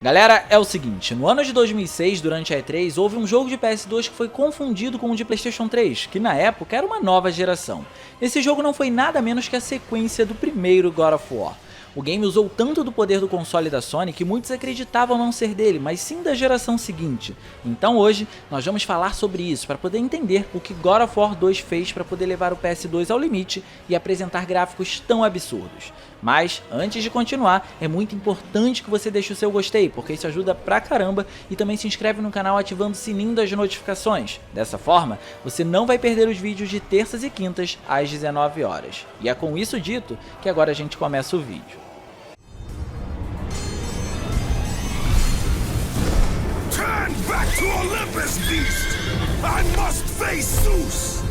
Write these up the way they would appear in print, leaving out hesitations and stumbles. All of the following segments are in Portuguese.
Galera, é o seguinte, no ano de 2006, durante a E3, houve um jogo de PS2 que foi confundido com o de PlayStation 3, que na época era uma nova geração. Esse jogo não foi nada menos que a sequência do primeiro God of War. O game usou tanto do poder do console da Sony que muitos acreditavam não ser dele, mas sim da geração seguinte. Então hoje nós vamos falar sobre isso para poder entender o que God of War 2 fez para poder levar o PS2 ao limite e apresentar gráficos tão absurdos. Mas antes de continuar, é muito importante que você deixe o seu gostei, porque isso ajuda pra caramba, e também se inscreve no canal ativando o sininho das notificações. Dessa forma, você não vai perder os vídeos de terças e quintas às 19 horas. E é com isso dito que agora a gente começa o vídeo. Turn back to Olympus, beast! I must face Zeus!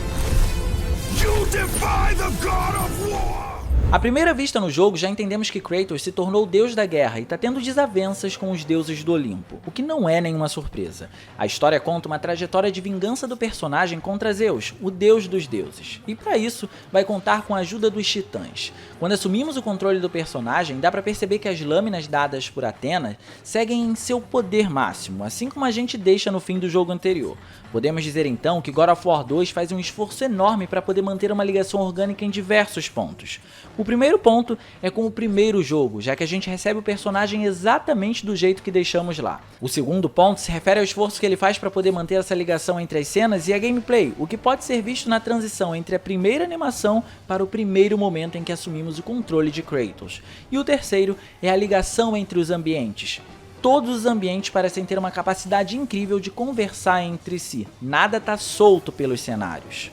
You defy the God of War! À primeira vista no jogo, já entendemos que Kratos se tornou o deus da guerra e está tendo desavenças com os deuses do Olimpo, o que não é nenhuma surpresa. A história conta uma trajetória de vingança do personagem contra Zeus, o deus dos deuses, e para isso vai contar com a ajuda dos titãs. Quando assumimos o controle do personagem, dá para perceber que as lâminas dadas por Atena seguem em seu poder máximo, assim como a gente deixa no fim do jogo anterior. Podemos dizer então que God of War 2 faz um esforço enorme para poder manter uma ligação orgânica em diversos pontos. O primeiro ponto é com o primeiro jogo, já que a gente recebe o personagem exatamente do jeito que deixamos lá. O segundo ponto se refere ao esforço que ele faz para poder manter essa ligação entre as cenas e a gameplay, o que pode ser visto na transição entre a primeira animação para o primeiro momento em que assumimos o controle de Kratos. E o terceiro é a ligação entre os ambientes. Todos os ambientes parecem ter uma capacidade incrível de conversar entre si. Nada está solto pelos cenários.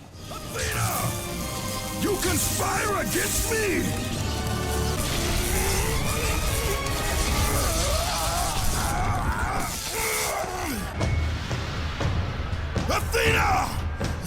You conspire against me! Athena!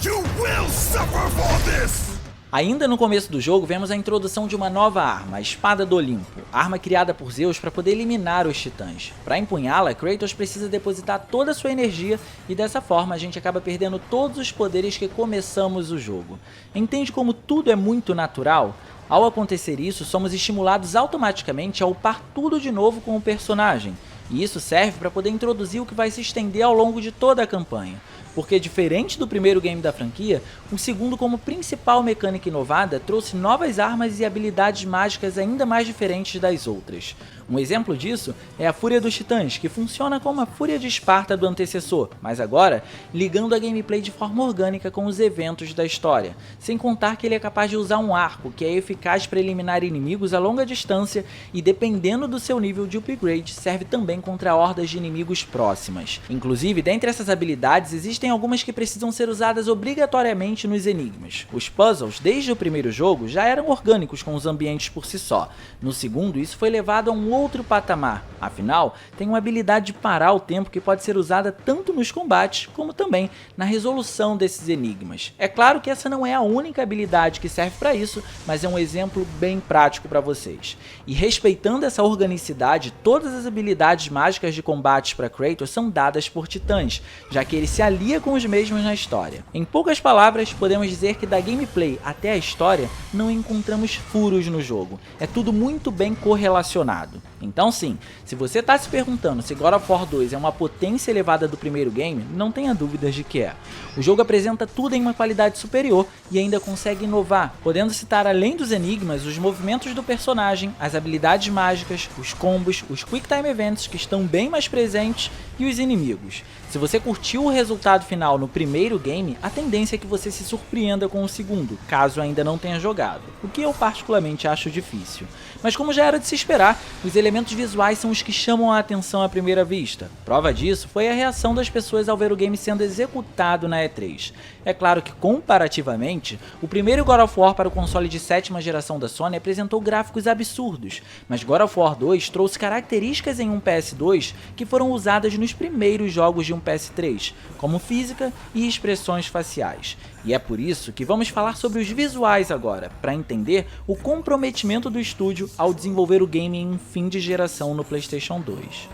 You will suffer for this! Ainda no começo do jogo, vemos a introdução de uma nova arma, a Espada do Olimpo, arma criada por Zeus para poder eliminar os titãs. Para empunhá-la, Kratos precisa depositar toda a sua energia e dessa forma a gente acaba perdendo todos os poderes que começamos o jogo. Entende como tudo é muito natural? Ao acontecer isso, somos estimulados automaticamente a upar tudo de novo com o personagem, e isso serve para poder introduzir o que vai se estender ao longo de toda a campanha. Porque diferente do primeiro game da franquia, o segundo, como principal mecânica inovada, trouxe novas armas e habilidades mágicas ainda mais diferentes das outras. Um exemplo disso é a Fúria dos Titãs, que funciona como a Fúria de Esparta do antecessor, mas agora ligando a gameplay de forma orgânica com os eventos da história, sem contar que ele é capaz de usar um arco, que é eficaz para eliminar inimigos a longa distância e, dependendo do seu nível de upgrade, serve também contra hordas de inimigos próximas. Inclusive, dentre essas habilidades, existem algumas que precisam ser usadas obrigatoriamente nos enigmas. Os puzzles, desde o primeiro jogo, já eram orgânicos com os ambientes por si só. No segundo, isso foi levado a um outro patamar, afinal, tem uma habilidade de parar o tempo que pode ser usada tanto nos combates, como também na resolução desses enigmas. É claro que essa não é a única habilidade que serve para isso, mas é um exemplo bem prático para vocês. E respeitando essa organicidade, todas as habilidades mágicas de combates para Kratos são dadas por titãs, já que ele se alia com os mesmos na história. Em poucas palavras, podemos dizer que da gameplay até a história, não encontramos furos no jogo. É tudo muito bem correlacionado. Então sim, se você está se perguntando se God of War 2 é uma potência elevada do primeiro game, não tenha dúvidas de que é. O jogo apresenta tudo em uma qualidade superior e ainda consegue inovar, podendo citar além dos enigmas, os movimentos do personagem, as habilidades mágicas, os combos, os Quick Time Events que estão bem mais presentes e os inimigos. Se você curtiu o resultado final no primeiro game, a tendência é que você se surpreenda com o segundo, caso ainda não tenha jogado, o que eu particularmente acho difícil. Mas como já era de se esperar, os elementos visuais são os que chamam a atenção à primeira vista. Prova disso foi a reação das pessoas ao ver o game sendo executado na E3. É claro que, comparativamente, o primeiro God of War para o console de 7ª geração da Sony apresentou gráficos absurdos, mas God of War 2 trouxe características em um PS2 que foram usadas nos primeiros jogos de um PS3, como física e expressões faciais. E é por isso que vamos falar sobre os visuais agora, para entender o comprometimento do estúdio ao desenvolver o game em um fim de geração no PlayStation 2.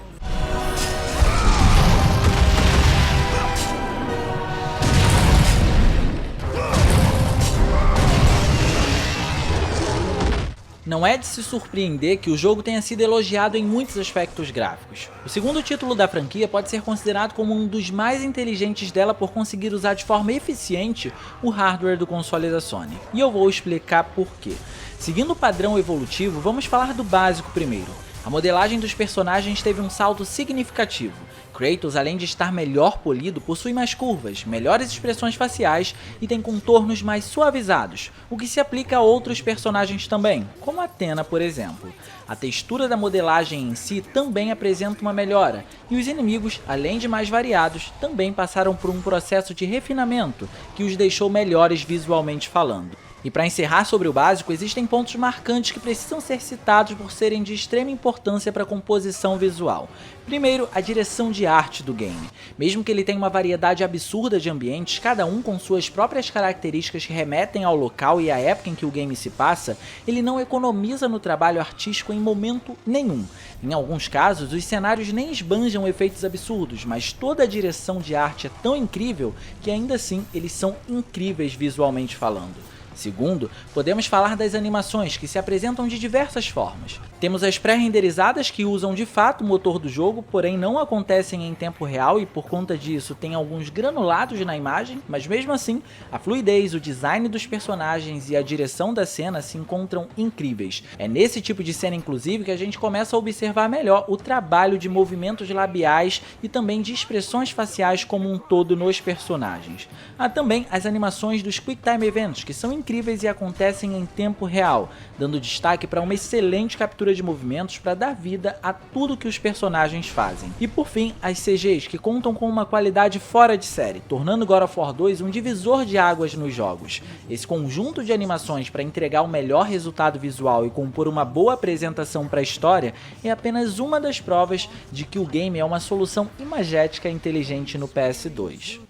Não é de se surpreender que o jogo tenha sido elogiado em muitos aspectos gráficos. O segundo título da franquia pode ser considerado como um dos mais inteligentes dela por conseguir usar de forma eficiente o hardware do console da Sony. E eu vou explicar por quê. Seguindo o padrão evolutivo, vamos falar do básico primeiro. A modelagem dos personagens teve um salto significativo. Kratos, além de estar melhor polido, possui mais curvas, melhores expressões faciais e tem contornos mais suavizados, o que se aplica a outros personagens também, como Athena, por exemplo. A textura da modelagem em si também apresenta uma melhora, e os inimigos, além de mais variados, também passaram por um processo de refinamento que os deixou melhores visualmente falando. E para encerrar sobre o básico, existem pontos marcantes que precisam ser citados por serem de extrema importância para a composição visual. Primeiro, a direção de arte do game. Mesmo que ele tenha uma variedade absurda de ambientes, cada um com suas próprias características que remetem ao local e à época em que o game se passa, ele não economiza no trabalho artístico em momento nenhum. Em alguns casos, os cenários nem esbanjam efeitos absurdos, mas toda a direção de arte é tão incrível que ainda assim eles são incríveis visualmente falando. Segundo, podemos falar das animações, que se apresentam de diversas formas. Temos as pré-renderizadas, que usam de fato o motor do jogo, porém não acontecem em tempo real e por conta disso tem alguns granulados na imagem, mas mesmo assim, a fluidez, o design dos personagens e a direção da cena se encontram incríveis. É nesse tipo de cena inclusive que a gente começa a observar melhor o trabalho de movimentos labiais e também de expressões faciais como um todo nos personagens. Há também as animações dos Quick Time Events, que são incríveis e acontecem em tempo real, dando destaque para uma excelente captura de movimentos para dar vida a tudo que os personagens fazem. E por fim, as CGs, que contam com uma qualidade fora de série, tornando God of War 2 um divisor de águas nos jogos. Esse conjunto de animações para entregar o melhor resultado visual e compor uma boa apresentação para a história é apenas uma das provas de que o game é uma solução imagética e inteligente no PS2.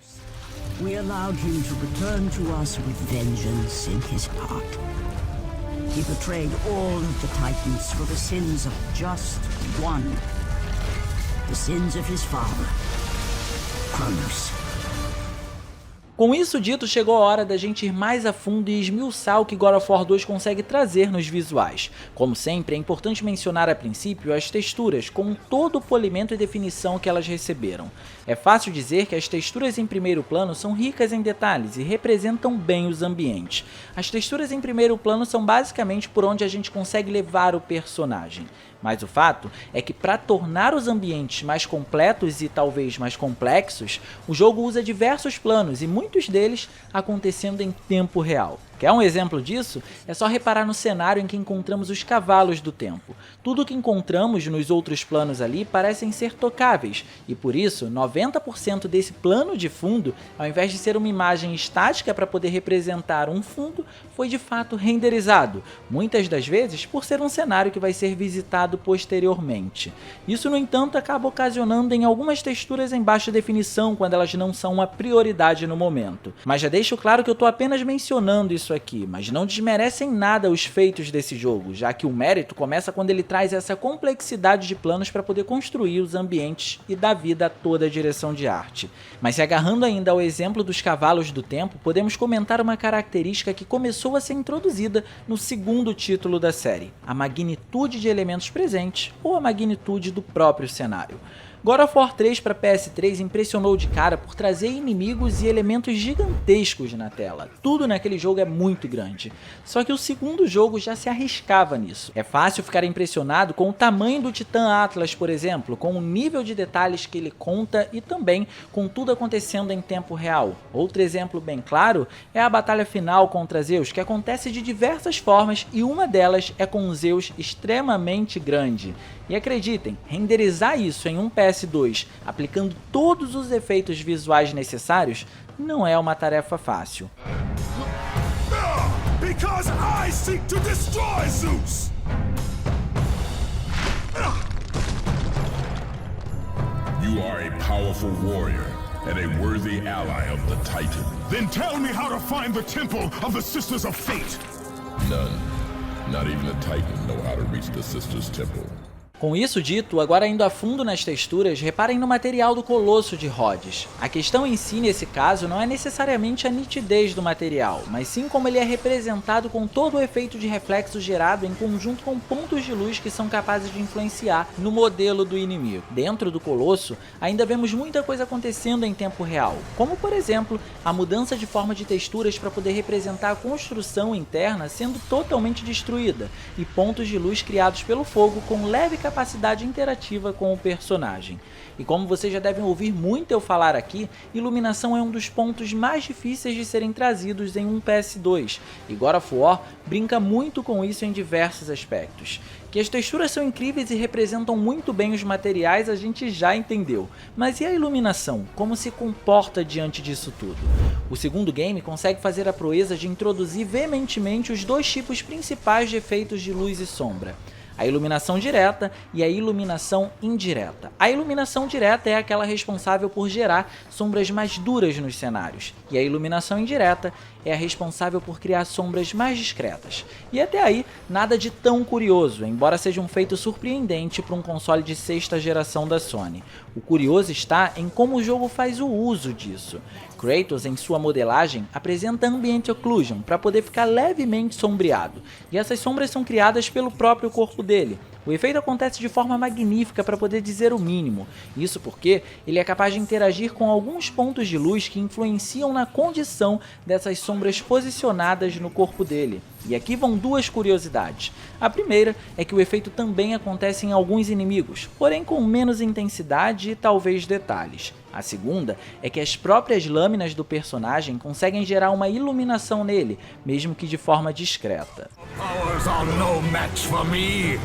We allowed him to return to us with vengeance in his heart. He betrayed all of the Titans for the sins of just one. The sins of his father, Kronos. Com isso dito, chegou a hora da gente ir mais a fundo e esmiuçar o que God of War 2 consegue trazer nos visuais. Como sempre, é importante mencionar a princípio as texturas, com todo o polimento e definição que elas receberam. É fácil dizer que as texturas em primeiro plano são ricas em detalhes e representam bem os ambientes. As texturas em primeiro plano são basicamente por onde a gente consegue levar o personagem. Mas o fato é que para tornar os ambientes mais completos e talvez mais complexos, o jogo usa diversos planos e muitos deles acontecendo em tempo real. Quer um exemplo disso? É só reparar no cenário em que encontramos os cavalos do tempo. Tudo que encontramos nos outros planos ali parecem ser tocáveis, e por isso 90% desse plano de fundo, ao invés de ser uma imagem estática para poder representar um fundo, foi de fato renderizado, muitas das vezes por ser um cenário que vai ser visitado posteriormente. Isso, no entanto, acaba ocasionando em algumas texturas em baixa definição quando elas não são uma prioridade no momento. Mas já deixo claro que eu estou apenas mencionando isso aqui, mas não desmerece em nada os feitos desse jogo, já que o mérito começa quando ele traz essa complexidade de planos para poder construir os ambientes e dar vida a toda a direção de arte. Mas se agarrando ainda ao exemplo dos cavalos do tempo, podemos comentar uma característica que começou a ser introduzida no segundo título da série, a magnitude de elementos presentes ou a magnitude do próprio cenário. God of War 3 para PS3 impressionou de cara por trazer inimigos e elementos gigantescos na tela. Tudo naquele jogo é muito grande. Só que o segundo jogo já se arriscava nisso. É fácil ficar impressionado com o tamanho do Titã Atlas, por exemplo, com o nível de detalhes que ele conta e também com tudo acontecendo em tempo real. Outro exemplo bem claro é a batalha final contra Zeus, que acontece de diversas formas e uma delas é com um Zeus extremamente grande. E acreditem, renderizar isso em um PS2, aplicando todos os efeitos visuais necessários, não é uma tarefa fácil. Because I seek to destroy Zeus! You are a powerful warrior and a worthy ally of the Titan. Then tell me how to find the temple of the Sisters of Fate. None. Not even the Titan know how to reach the Sisters' Temple. Com isso dito, agora indo a fundo nas texturas, reparem no material do Colosso de Rhodes. A questão em si, nesse caso, não é necessariamente a nitidez do material, mas sim como ele é representado com todo o efeito de reflexo gerado em conjunto com pontos de luz que são capazes de influenciar no modelo do inimigo. Dentro do Colosso, ainda vemos muita coisa acontecendo em tempo real, como por exemplo, a mudança de forma de texturas para poder representar a construção interna sendo totalmente destruída, e pontos de luz criados pelo fogo com leve capacidade interativa com o personagem. E como vocês já devem ouvir muito eu falar aqui, iluminação é um dos pontos mais difíceis de serem trazidos em um PS2, e God of War brinca muito com isso em diversos aspectos. Que as texturas são incríveis e representam muito bem os materiais a gente já entendeu, mas e a iluminação? Como se comporta diante disso tudo? O segundo game consegue fazer a proeza de introduzir veementemente os dois tipos principais de efeitos de luz e sombra: a iluminação direta e a iluminação indireta. A iluminação direta é aquela responsável por gerar sombras mais duras nos cenários, e a iluminação indireta é a responsável por criar sombras mais discretas. E até aí, nada de tão curioso, embora seja um feito surpreendente para um console de 6ª geração da Sony. O curioso está em como o jogo faz o uso disso. Kratos, em sua modelagem, apresenta Ambient Occlusion para poder ficar levemente sombreado, e essas sombras são criadas pelo próprio corpo dele. O efeito acontece de forma magnífica para poder dizer o mínimo, isso porque ele é capaz de interagir com alguns pontos de luz que influenciam na condição dessas sombras posicionadas no corpo dele. E aqui vão duas curiosidades. A primeira é que o efeito também acontece em alguns inimigos, porém com menos intensidade e talvez detalhes. A segunda é que as próprias lâminas do personagem conseguem gerar uma iluminação nele, mesmo que de forma discreta. Powers are no match for me.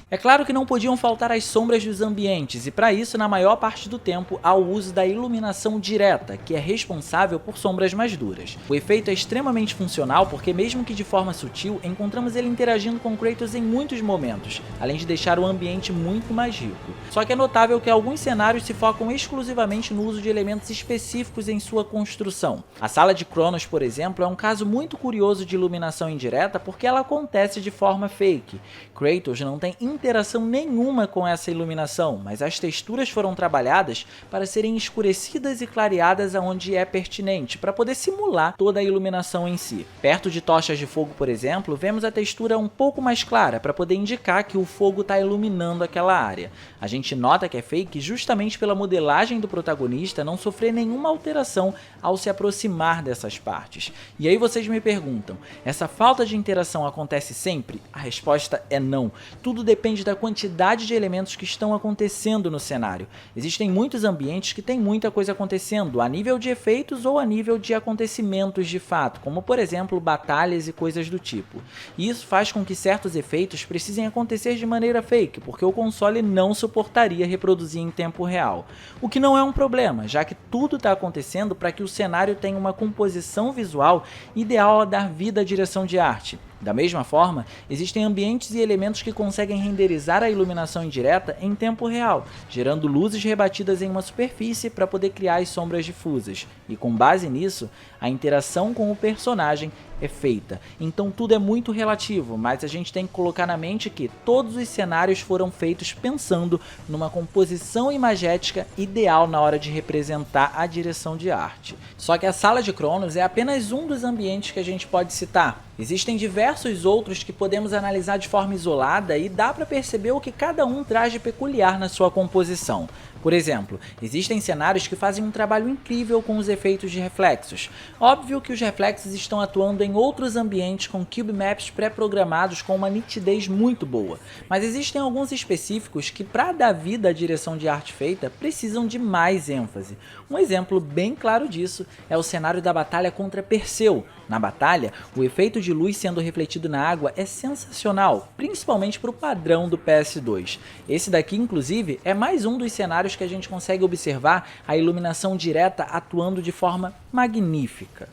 É claro que não podiam faltar as sombras dos ambientes, e para isso, na maior parte do tempo, há o uso da iluminação direta, que é responsável por sombras mais duras. O efeito é extremamente funcional porque, mesmo que de forma sutil, encontramos ele interagindo com Kratos em muitos momentos, além de deixar o ambiente muito mais rico. Só que é notável que alguns cenários se focam exclusivamente no uso de elementos específicos em sua construção. A Sala de Cronos, por exemplo, é um caso muito curioso de iluminação indireta porque ela acontece de forma fake. Kratos não tem interação nenhuma com essa iluminação, mas as texturas foram trabalhadas para serem escurecidas e clareadas aonde é pertinente, para poder simular toda a iluminação em si. Perto de tochas de fogo, por exemplo, vemos a textura um pouco mais clara, para poder indicar que o fogo está iluminando aquela área. A gente nota que é fake justamente pela modelagem do protagonista não sofrer nenhuma alteração ao se aproximar dessas partes. E aí vocês me perguntam, essa falta de interação acontece sempre? A resposta é não. Tudo depende da quantidade de elementos que estão acontecendo no cenário. Existem muitos ambientes que tem muita coisa acontecendo, a nível de efeitos ou a nível de acontecimentos de fato, como por exemplo batalhas e coisas do tipo. E isso faz com que certos efeitos precisem acontecer de maneira fake, porque o console não suportaria reproduzir em tempo real. O que não é um problema, já que tudo está acontecendo para que o cenário tenha uma composição visual ideal a dar vida à direção de arte. Da mesma forma, existem ambientes e elementos que conseguem renderizar a iluminação indireta em tempo real, gerando luzes rebatidas em uma superfície para poder criar as sombras difusas, e com base nisso, a interação com o personagem é feita. Então tudo é muito relativo, mas a gente tem que colocar na mente que todos os cenários foram feitos pensando numa composição imagética ideal na hora de representar a direção de arte. Só que a Sala de Cronos é apenas um dos ambientes que a gente pode citar. Existem diversos outros que podemos analisar de forma isolada e dá para perceber o que cada um traz de peculiar na sua composição. Por exemplo, existem cenários que fazem um trabalho incrível com os efeitos de reflexos. Óbvio que os reflexos estão atuando em outros ambientes com cube maps pré-programados com uma nitidez muito boa, mas existem alguns específicos que, para dar vida à direção de arte feita, precisam de mais ênfase. Um exemplo bem claro disso é o cenário da batalha contra Perseu. Na batalha, o efeito de luz sendo refletido na água é sensacional, principalmente para o padrão do PS2. Esse daqui, inclusive, é mais um dos cenários que a gente consegue observar a iluminação direta atuando de forma magnífica.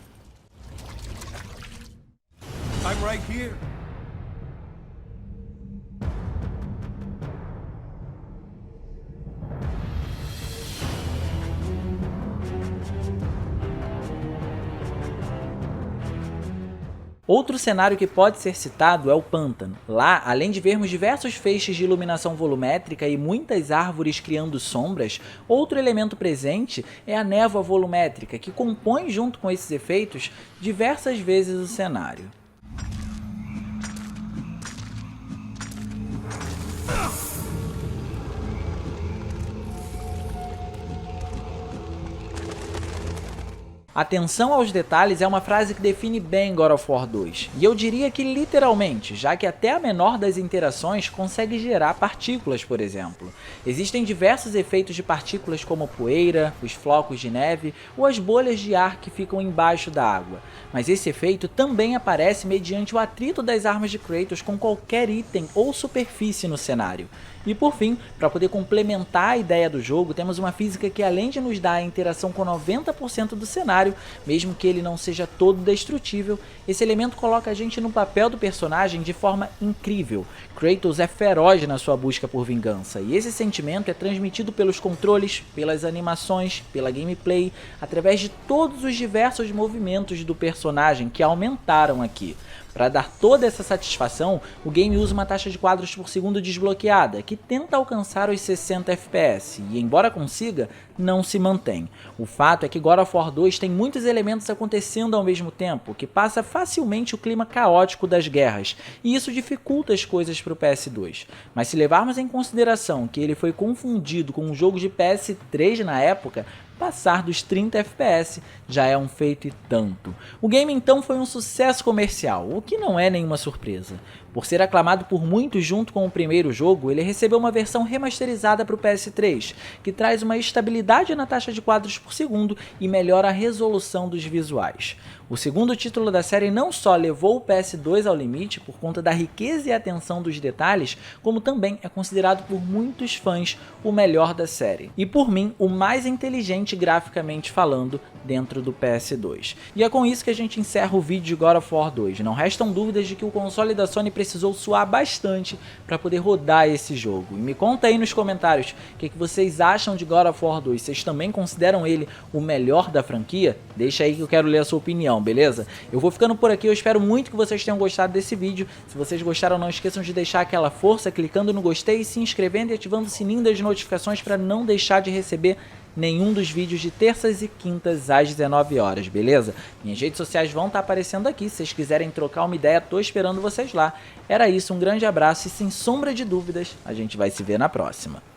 I'm right here. Outro cenário que pode ser citado é o pântano. Lá, além de vermos diversos feixes de iluminação volumétrica e muitas árvores criando sombras, outro elemento presente é a névoa volumétrica, que compõe junto com esses efeitos diversas vezes o cenário. Atenção aos detalhes é uma frase que define bem God of War 2, e eu diria que literalmente, já que até a menor das interações consegue gerar partículas, por exemplo. Existem diversos efeitos de partículas como poeira, os flocos de neve ou as bolhas de ar que ficam embaixo da água, mas esse efeito também aparece mediante o atrito das armas de Kratos com qualquer item ou superfície no cenário. E por fim, para poder complementar a ideia do jogo, temos uma física que além de nos dar a interação com 90% do cenário, mesmo que ele não seja todo destrutível, esse elemento coloca a gente no papel do personagem de forma incrível. Kratos é feroz na sua busca por vingança, e esse sentimento é transmitido pelos controles, pelas animações, pela gameplay, através de todos os diversos movimentos do personagem que aumentaram aqui. Para dar toda essa satisfação, o game usa uma taxa de quadros por segundo desbloqueada, que tenta alcançar os 60 FPS, e embora consiga, não se mantém. O fato é que God of War 2 tem muitos elementos acontecendo ao mesmo tempo, que passa facilmente o clima caótico das guerras, e isso dificulta as coisas para o PS2. Mas se levarmos em consideração que ele foi confundido com um jogo de PS3 na época, passar dos 30 FPS já é um feito e tanto. O game então foi um sucesso comercial, o que não é nenhuma surpresa. Por ser aclamado por muitos junto com o primeiro jogo, ele recebeu uma versão remasterizada para o PS3, que traz uma estabilidade na taxa de quadros por segundo e melhora a resolução dos visuais. O segundo título da série não só levou o PS2 ao limite por conta da riqueza e atenção dos detalhes, como também é considerado por muitos fãs o melhor da série. E por mim, o mais inteligente graficamente falando dentro do PS2. E é com isso que a gente encerra o vídeo de God of War 2. Não restam dúvidas de que o console da Sony precisou suar bastante para poder rodar esse jogo. E me conta aí nos comentários o que vocês acham de God of War 2. Vocês também consideram ele o melhor da franquia? Deixa aí que eu quero ler a sua opinião, beleza? Eu vou ficando por aqui, eu espero muito que vocês tenham gostado desse vídeo. Se vocês gostaram, não esqueçam de deixar aquela força clicando no gostei, se inscrevendo e ativando o sininho das notificações para não deixar de receber nenhum dos vídeos de terças e quintas às 19 horas, beleza? Minhas redes sociais vão estar aparecendo aqui, se vocês quiserem trocar uma ideia, tô esperando vocês lá. Era isso, um grande abraço e sem sombra de dúvidas, a gente vai se ver na próxima.